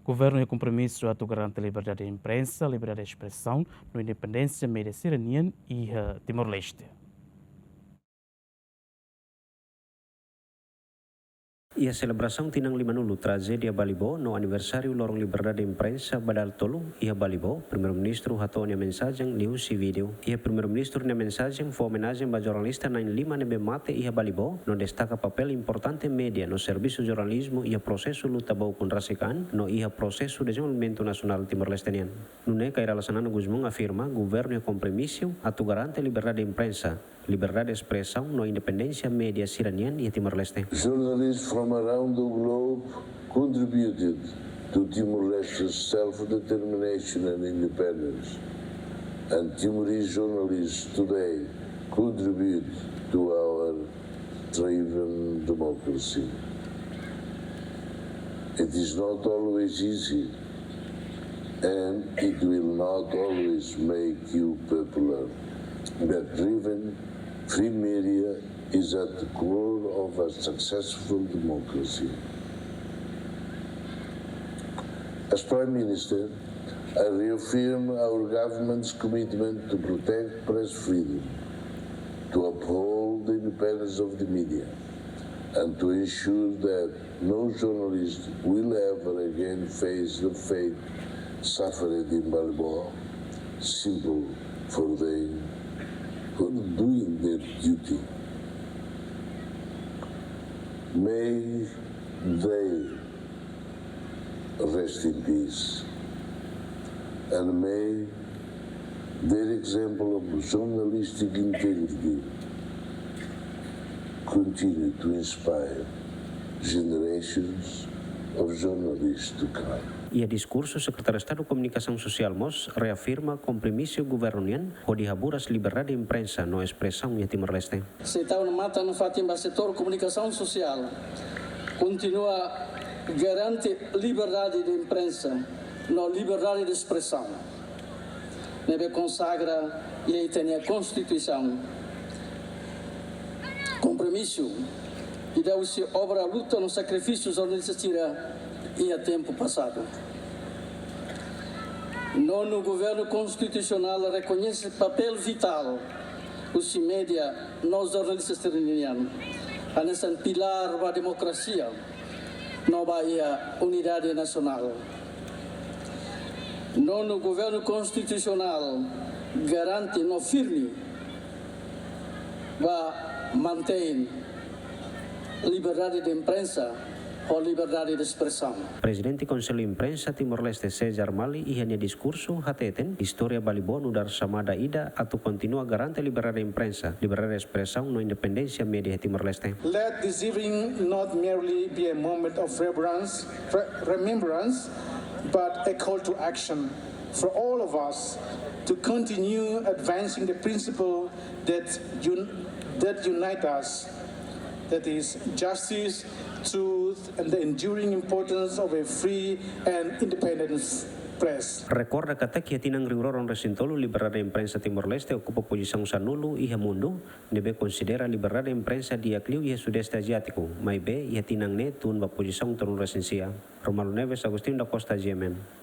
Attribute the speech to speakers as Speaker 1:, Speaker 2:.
Speaker 1: Governo é kompromisu atau garante liberdade de imprensa, liberdade de expressão, no independensia, mídia sira, nian e Timor-Leste.
Speaker 2: E a celebração tinang 5 tragédia Balibo no aniversário lorong liberdade de imprensa badal tolu ia Balibo, primeiro-ministro hatou nia mensagem news e vídeo. Ia primeiro-ministro nia mensagem foi homenagem ba jornalista na 5 nebe mate ia Balibo, no destaca papel importante media no serviço jornalismo ia processo luta bau kun rasikan, no ia processo desenvolvimento nacional Timor-Leste nian. Nune kaira lasanana Guzmão afirma, governo é kompromisu atau garante liberdade de imprensa, liberdade de expressão, no independensia media sira nian e Timor-Leste.
Speaker 3: Journalists from around the globe contributed to Timor-Leste's self-determination and independence, and Timorese journalists today contribute to our thriving democracy. It is not always easy, and it will not always make you popular, but driven free media is at the core of a successful democracy. As Prime Minister, I reaffirm our government's commitment to protect press freedom, to uphold the independence of the media, and to ensure that no journalist will ever again face the fate suffered in Balibo simply for doing their duty. May they rest in peace, and may their example of journalistic integrity continue to inspire generations of journalists to come.
Speaker 2: Ia discurso Secretário de Estado de Comunicação Social MOS reafirma kompromisu governo nian ho dihaburas liberdade de imprensa no expressão e Timor-Leste.
Speaker 4: Se tahu mata no fatimba setor comunicação social continua garante liberdade de imprensa no liberdade de expressão. Nebe consagra e tem a Constituição. Compromisso e deu-se obra luta no sacrifício jornalista sira e a tempo passado. No governo constitucional reconhece papel vital os média nos jornalistas siranianos, a nessa pilar da democracia, nova unidade nacional. No governo constitucional garante no firme va mantém liberdade de imprensa ou liberdade de expressão.
Speaker 2: Presidente Conselho Imprensa Timor-Leste Cesar Mali ia nia discurso hateten história Balibo no dar chamada ida atau continua garante liberdade de imprensa, liberdade de expressão no independensia media Timor-Leste.
Speaker 5: Let this evening not merely be a moment of remembrance, but a call to action for all of us to continue advancing the principle that unite us, that is justice, truth, and the enduring importance of a free and independent press.
Speaker 2: Recorda kata que tinang riuroron resintolu liberdade de imprensa Timor-Leste ocupa posição sanulu iha mundo, nebe considera liberdade de imprensa diakliu iha sudeste asiático, mai be iha tinang ne tun ba posição turun resensia. Romalo Neves, Agustin da Costa, Yemen.